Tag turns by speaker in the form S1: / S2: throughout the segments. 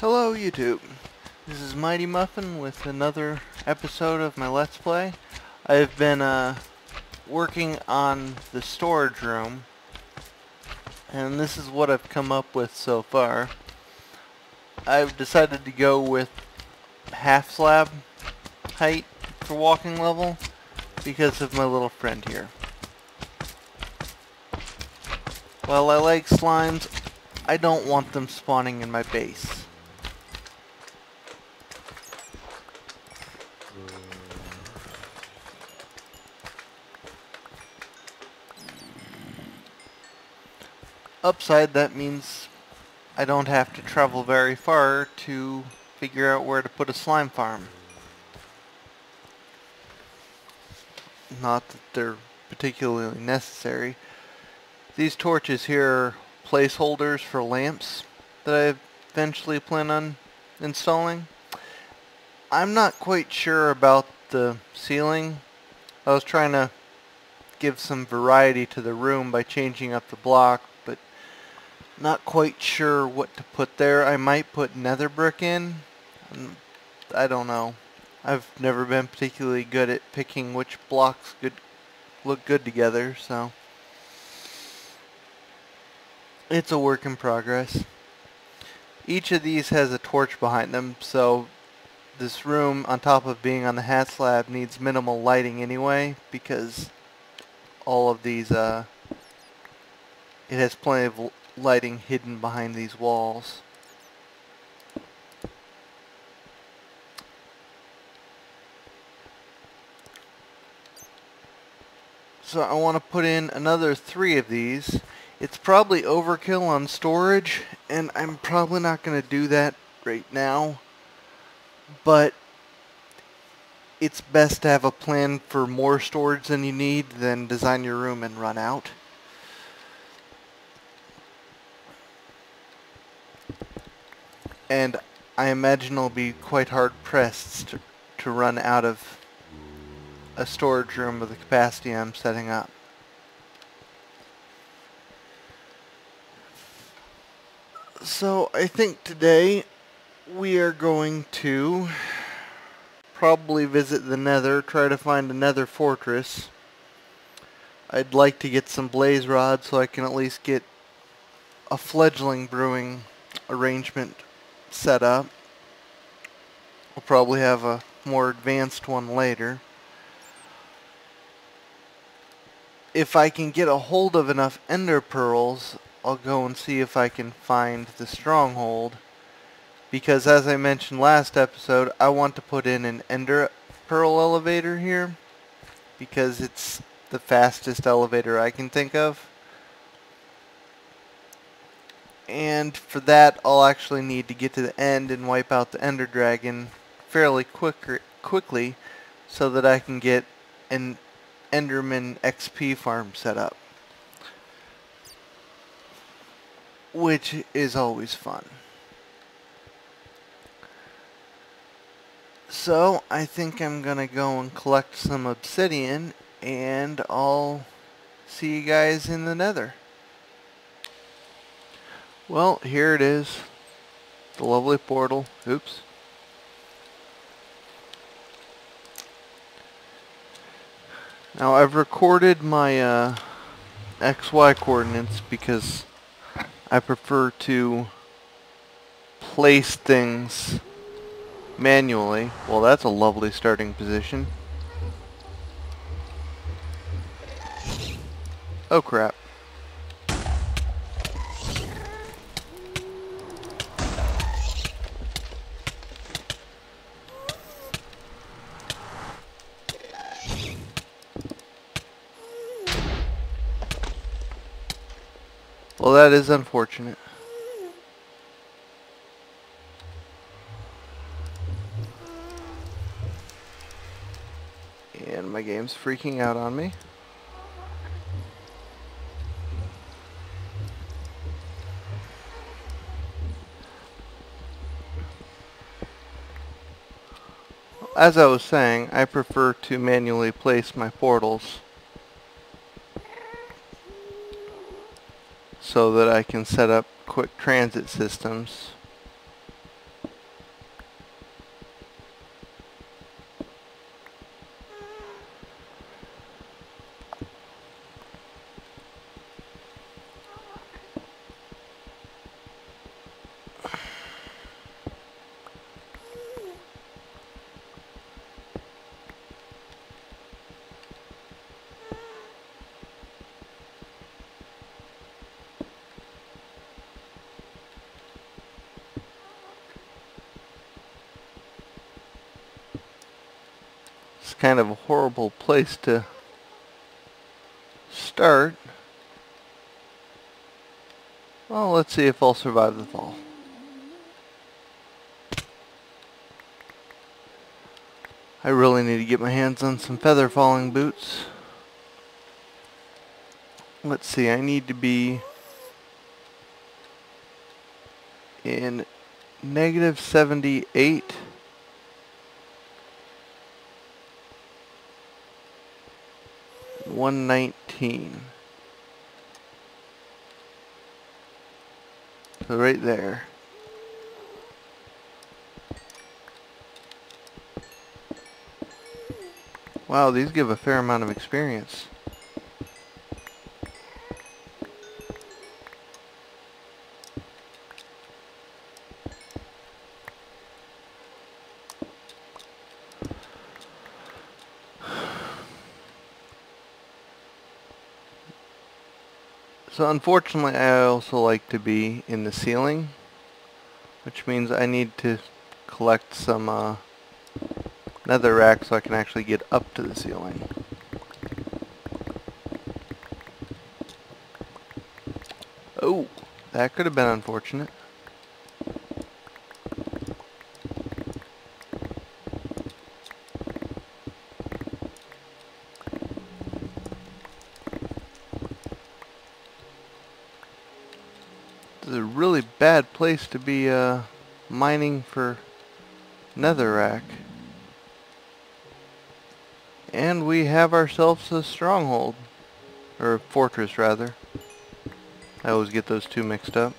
S1: Hello YouTube, this is Mightymuffin with another episode of my Let's Play. I've been working on the storage room, and this is what I've come up with so far. I've decided to go with half slab height for walking level because of my little friend here. While I like slimes, I don't want them spawning in my base. Upside, that means I don't have to travel very far to figure out where to put a slime farm. Not that they're particularly necessary. These torches here are placeholders for lamps that I eventually plan on installing. I'm not quite sure about the ceiling. I was trying to give some variety to the room by changing up the block, but not quite sure what to put there. I might put nether brick in. I don't know. I've never been particularly good at picking which blocks look good together, so it's a work in progress. Each of these has a torch behind them, so this room, on top of being on the hat slab, needs minimal lighting anyway, because all of these, it has plenty of lighting hidden behind these walls. So I want to put in another 3 of these. It's probably overkill on storage, and I'm probably not going to do that right now. But it's best to have a plan for more storage than you need than design your room and run out. And I imagine I'll be quite hard-pressed to run out of a storage room with the capacity I'm setting up. So I think today we are going to probably visit the nether, try to find a nether fortress. I'd like to get some blaze rods so I can at least get a fledgling brewing arrangement set up. We'll probably have a more advanced one later. If I can get a hold of enough ender pearls, I'll go and see if I can find the stronghold. Because as I mentioned last episode, I want to put in an ender pearl elevator here, because it's the fastest elevator I can think of. And for that, I'll actually need to get to the end and wipe out the ender dragon fairly quickly so that I can get an enderman XP farm set up, which is always fun. So I think I'm gonna go and collect some obsidian, and I'll see you guys in the nether. Well, here it is, the lovely portal. Oops. Now I've recorded my XY coordinates because I prefer to place things manually. Well, that's a lovely starting position. Oh crap. Well, that is unfortunate. And my game's freaking out on me. As I was saying, I prefer to manually place my portals so that I can set up quick transit systems kind of a horrible place to start. Well, let's see if I'll survive the fall. I really need to get my hands on some feather falling boots. Let's see, I need to be in negative 78. $119. So right there. Wow, these give a fair amount of experience. So unfortunately, I also like to be in the ceiling, which means I need to collect some netherrack so I can actually get up to the ceiling. Oh, that could have been unfortunate. This is a really bad place to be mining for netherrack. And we have ourselves a stronghold. Or a fortress, rather. I always get those two mixed up.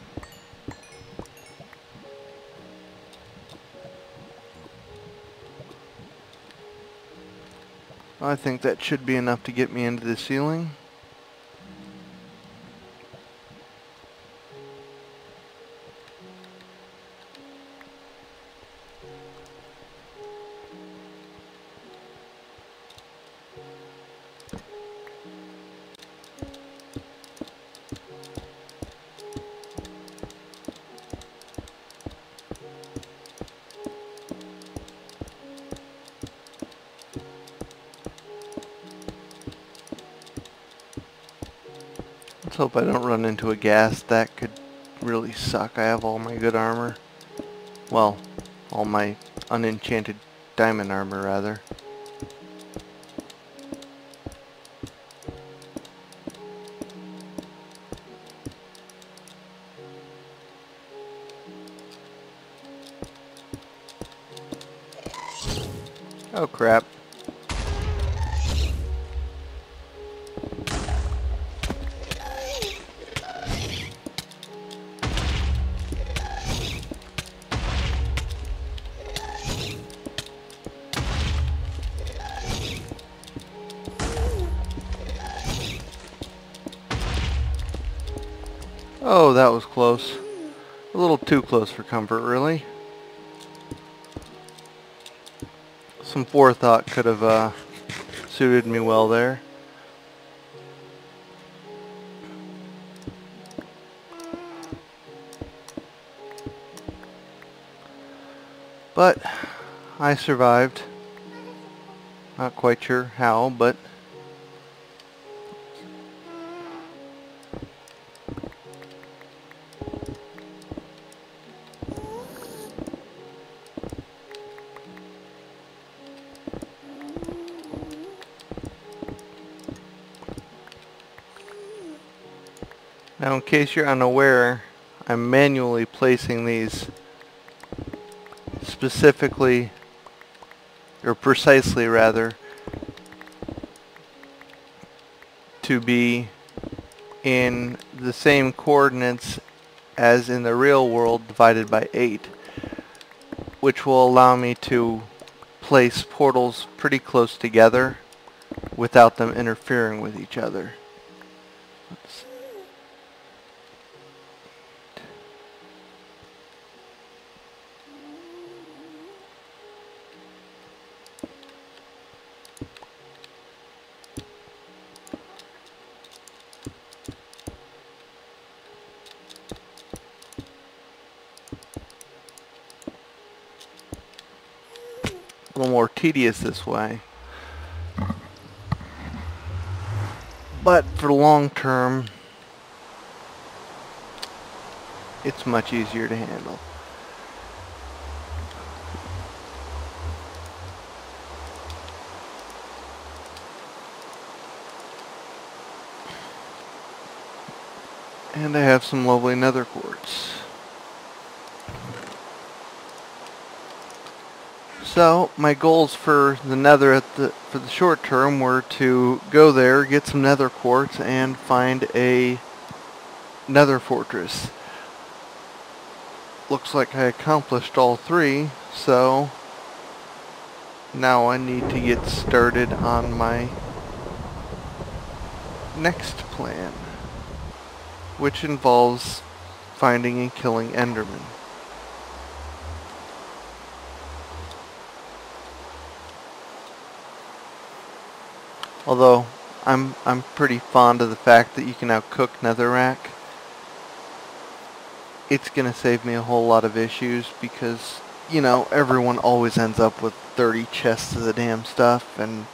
S1: I think that should be enough to get me into the ceiling. Let's hope I don't run into a gas. That could really suck. I have all my good armor. Well, all my unenchanted diamond armor, rather. Oh crap. Oh, that was close. A little too close for comfort, really. Some forethought could have suited me well there. But I survived. Not quite sure how, but now in case you're unaware, I'm manually placing these specifically, or precisely rather, to be in the same coordinates as in the real world divided by 8, which will allow me to place portals pretty close together without them interfering with each other. Let's a little more tedious this way. But for long term, it's much easier to handle. And I have some lovely nether quartz. So my goals for the nether for the short term were to go there, get some nether quartz, and find a nether fortress. Looks like I accomplished all three, so now I need to get started on my next plan, which involves finding and killing Endermen. Although I'm pretty fond of the fact that you can now cook netherrack. It's gonna save me a whole lot of issues because, you know, everyone always ends up with 30 chests of the damn stuff and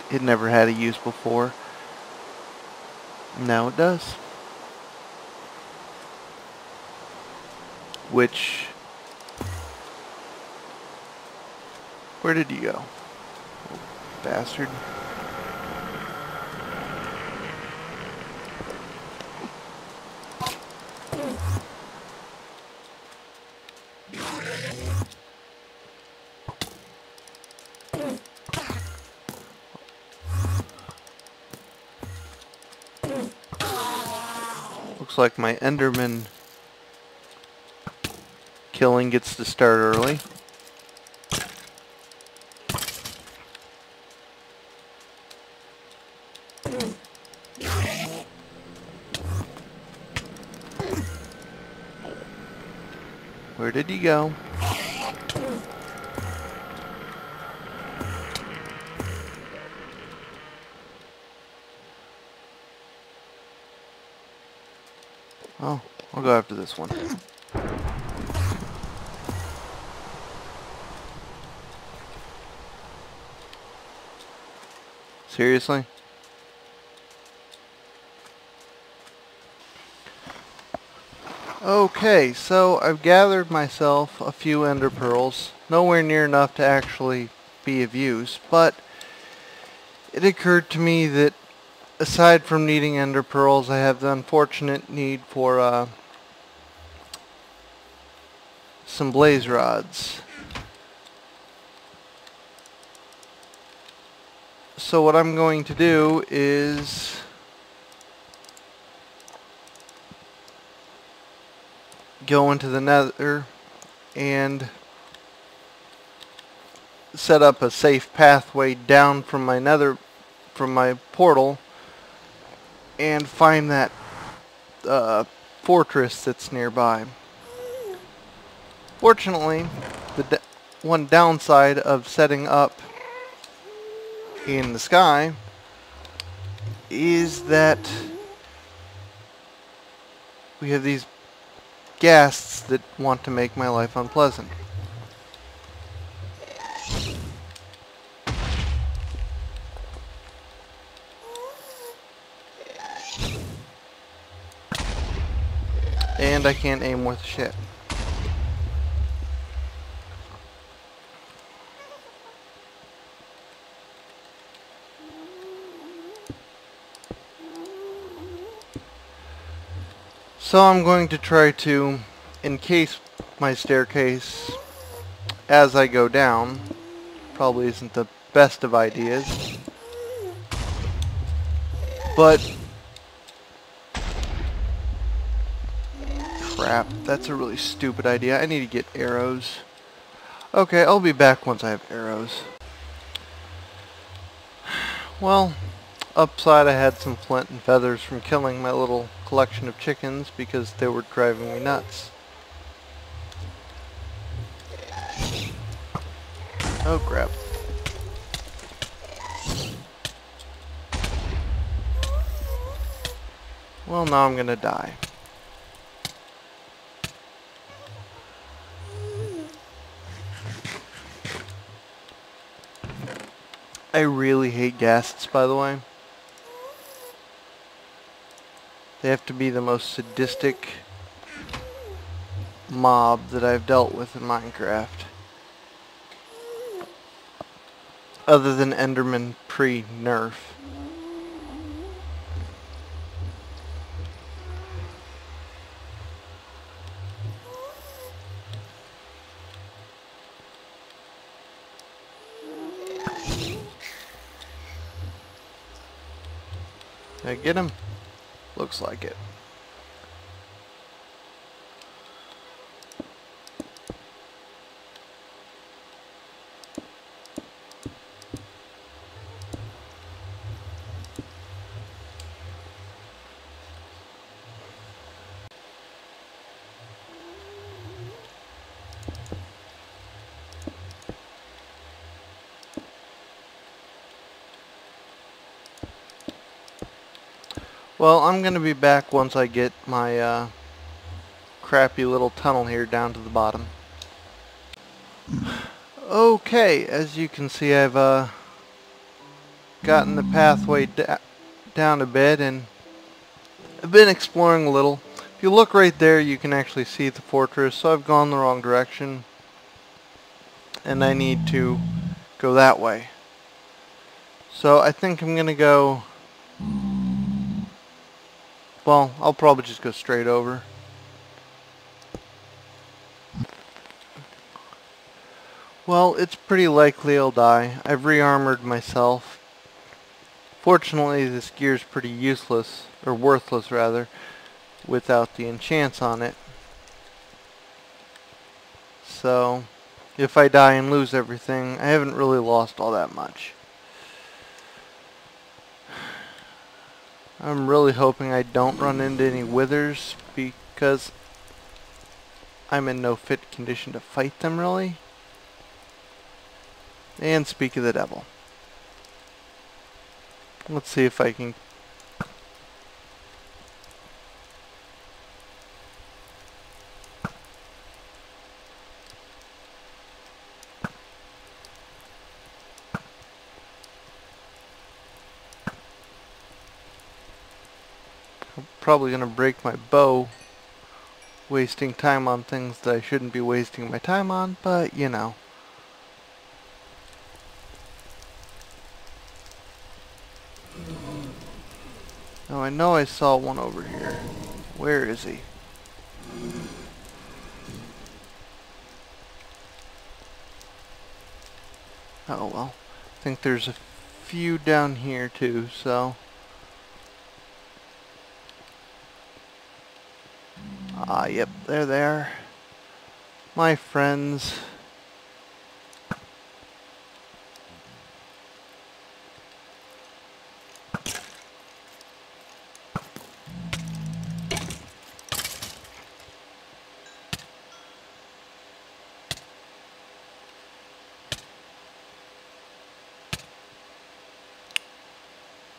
S1: it never had a use before. Now it does. Which... where did you go? Oh, bastard. Looks like my Enderman killing gets to start early. Where did he go? Oh, I'll go after this one. Seriously? Okay, so I've gathered myself a few ender pearls. Nowhere near enough to actually be of use, but it occurred to me that aside from needing ender pearls, I have the unfortunate need for some blaze rods. So what I'm going to do is go into the nether and set up a safe pathway down from my portal and find that fortress that's nearby. Fortunately, the one downside of setting up in the sky is that we have these ghasts that want to make my life unpleasant. And I can't aim worth shit. So I'm going to try to encase my staircase as I go down. Probably isn't the best of ideas. But... crap, that's a really stupid idea. I need to get arrows. Okay, I'll be back once I have arrows. Well, upside I had some flint and feathers from killing my little collection of chickens because they were driving me nuts. Oh crap. Well, now I'm gonna die. I really hate ghasts, by the way. They have to be the most sadistic mob that I've dealt with in Minecraft. Other than Enderman pre-nerf. Did I get him? Looks like it. Well, I'm going to be back once I get my crappy little tunnel here down to the bottom. Okay, as you can see, I've gotten the pathway down a bit, and I've been exploring a little. If you look right there, you can actually see the fortress, so I've gone the wrong direction, and I need to go that way. So I think I'm going to go... Well, I'll probably just go straight over. Well, it's pretty likely I'll die. I've re-armored myself. Fortunately, this gear's pretty useless, or worthless rather, without the enchants on it. So, if I die and lose everything, I haven't really lost all that much. I'm really hoping I don't run into any withers, because I'm in no fit condition to fight them, really. And speak of the devil. Let's see if I can... I'm probably going to break my bow, wasting time on things that I shouldn't be wasting my time on, but you know. Now I know I saw one over here. Where is he? Oh well. I think there's a few down here too, so... Ah, yep, they're there. My friends.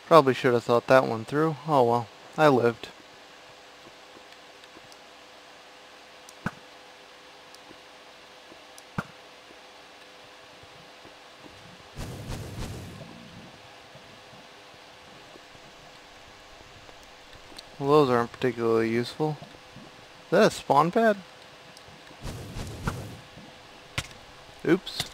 S1: Probably should have thought that one through. Oh well, I lived. Well, those aren't particularly useful. Is that a spawn pad? Oops.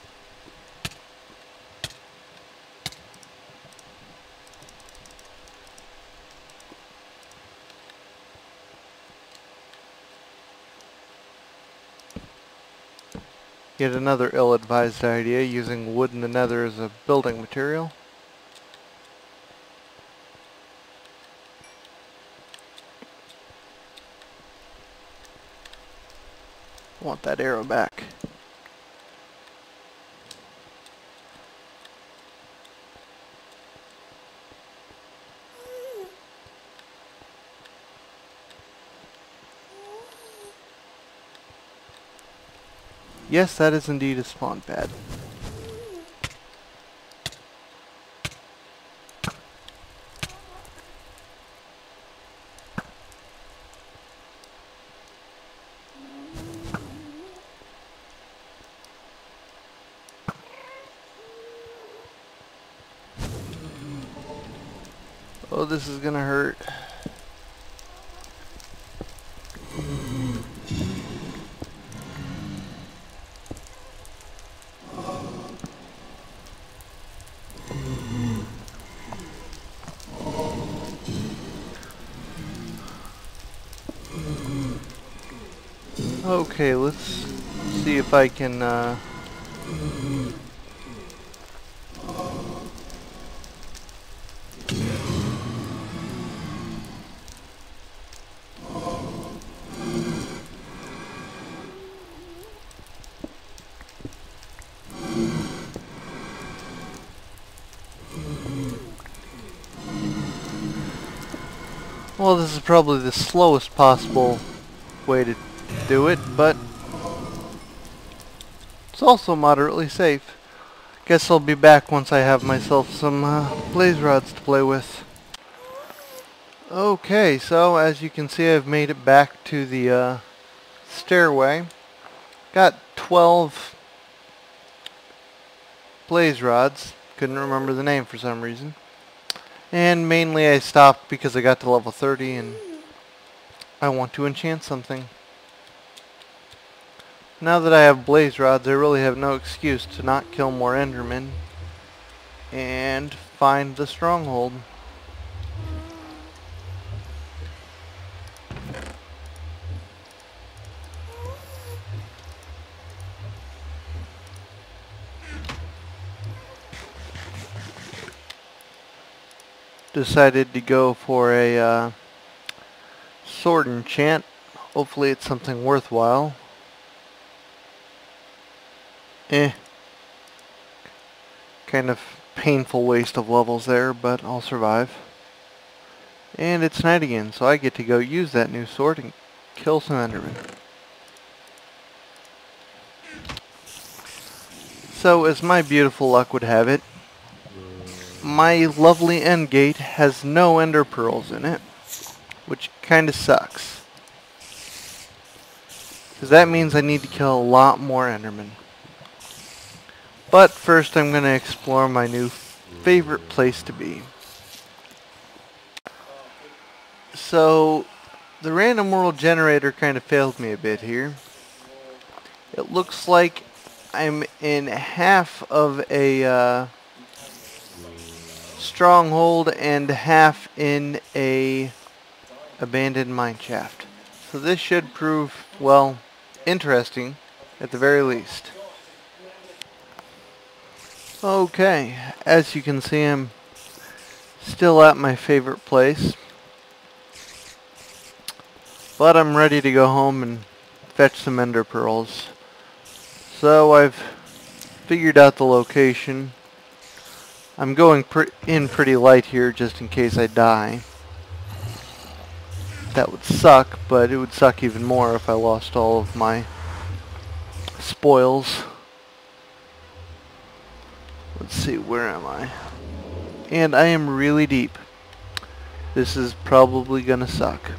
S1: Yet another ill-advised idea, using wood in the nether as a building material. I want that arrow back. Yes, that is indeed a spawn pad. Oh, this is gonna hurt. Okay, let's see if I can, well, this is probably the slowest possible way to do it, but it's also moderately safe. Guess I'll be back once I have myself some blaze rods to play with. Okay, so as you can see, I've made it back to the stairway. Got 12 blaze rods. Couldn't remember the name for some reason. And mainly I stopped because I got to level 30 and I want to enchant something. Now that I have blaze rods, I really have no excuse to not kill more Endermen and find the stronghold. Decided to go for a sword enchant. Hopefully it's something worthwhile. Kind of painful waste of levels there, but I'll survive. And it's night again, so I get to go use that new sword and kill some Endermen. So, as my beautiful luck would have it, my lovely end gate has no ender pearls in it, which kinda sucks. Because that means I need to kill a lot more Endermen. But first I'm going to explore my new favorite place to be. So, the random world generator kind of failed me a bit here. It looks like I'm in half of a stronghold and half in a abandoned mineshaft. So this should prove, well, interesting at the very least. Okay, as you can see, I'm still at my favorite place. But I'm ready to go home and fetch some ender pearls. So I've figured out the location. I'm going in pretty light here just in case I die. That would suck, but it would suck even more if I lost all of my spoils. Let's see, where am I? And I am really deep. This is probably gonna suck.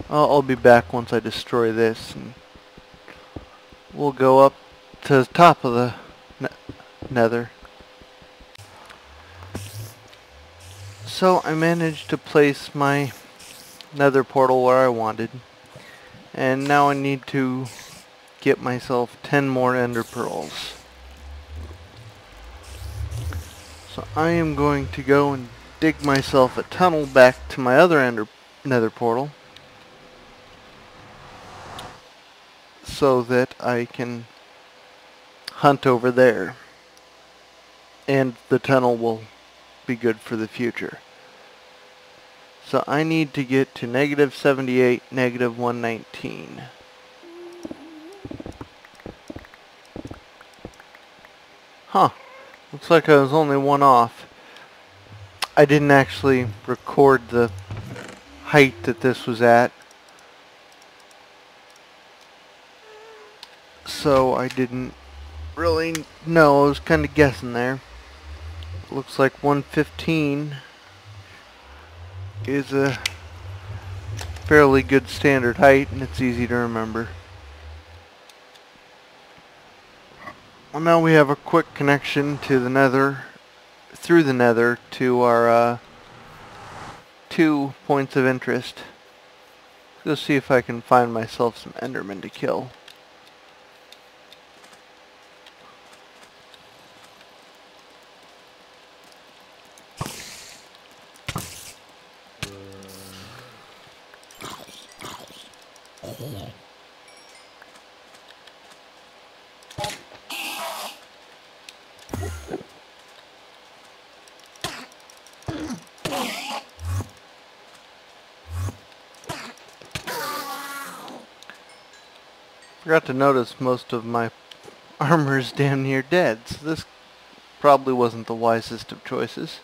S1: I'll be back once I destroy this, and we'll go up to the top of the nether. So I managed to place my nether portal where I wanted, and now I need to get myself 10 more ender pearls. So I am going to go and dig myself a tunnel back to my other nether portal, so that I can hunt over there, and the tunnel will be good for the future. So I need to get to -78, -119. Huh. Looks like I was only one off. I didn't actually record the height that this was at, so I didn't really know. I was kind of guessing there. Looks like 115 is a fairly good standard height, and it's easy to remember. Well, now we have a quick connection to the nether, through the nether, to our 2 points of interest. Let's see if I can find myself some Endermen to kill. Forgot to notice most of my armor's damn near dead, so this probably wasn't the wisest of choices.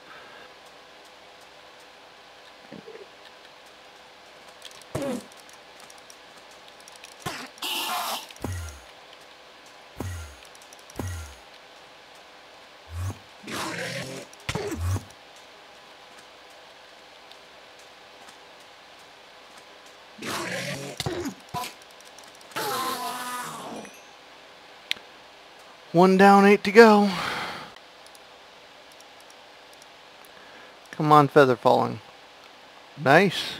S1: One down, 8 to go. Come on, feather falling. Nice.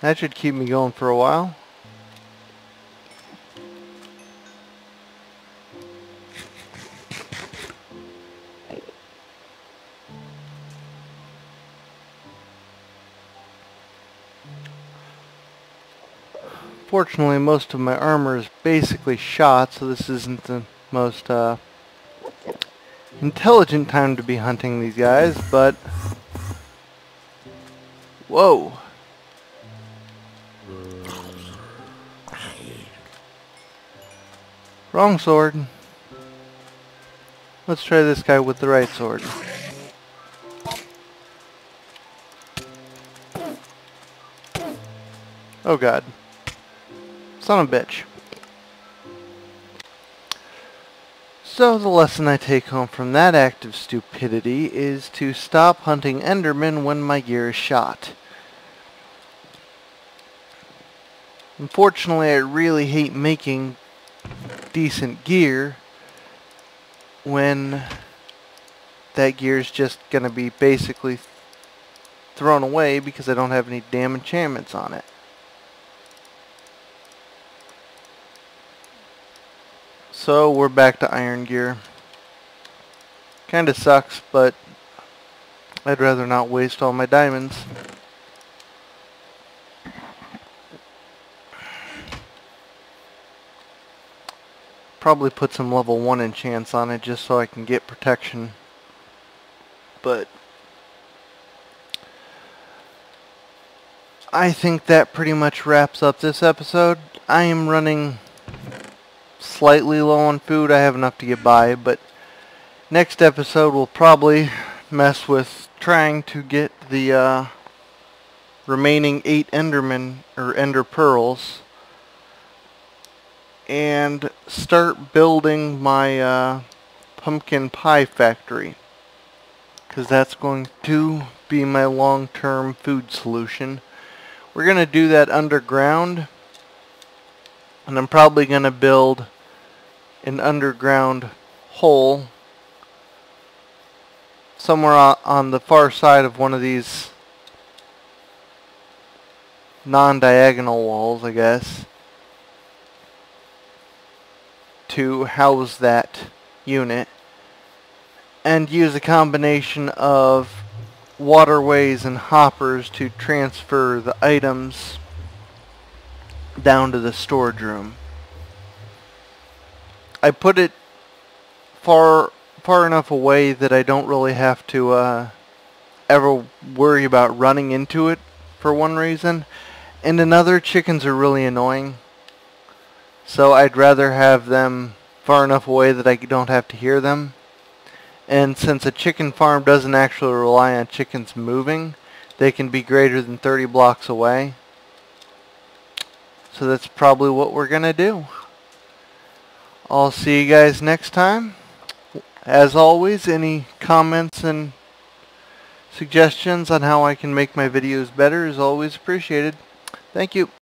S1: That should keep me going for a while. Fortunately, most of my armor is basically shot, so this isn't the most intelligent time to be hunting these guys, but... Whoa! Wrong sword. Let's try this guy with the right sword. Oh god. Son of a bitch. So the lesson I take home from that act of stupidity is to stop hunting Endermen when my gear is shot. Unfortunately, I really hate making decent gear when that gear is just going to be basically thrown away because I don't have any damn enchantments on it. So we're back to iron gear. Kinda sucks, but I'd rather not waste all my diamonds. Probably put some level 1 enchants on it just so I can get protection. But I think that pretty much wraps up this episode. I am running slightly low on food. I have enough to get by, but next episode we'll probably mess with trying to get the remaining 8 Endermen or Ender Pearls and start building my pumpkin pie factory, because that's going to be my long-term food solution. We're going to do that underground, and I'm probably going to build an underground hole somewhere on the far side of one of these non-diagonal walls, I guess, to house that unit, and use a combination of waterways and hoppers to transfer the items down to the storage room. I put it far enough away that I don't really have to ever worry about running into it, for one reason. And another, chickens are really annoying. So I'd rather have them far enough away that I don't have to hear them. And since a chicken farm doesn't actually rely on chickens moving, they can be greater than 30 blocks away. So that's probably what we're going to do. I'll see you guys next time. As always, any comments and suggestions on how I can make my videos better is always appreciated. Thank you.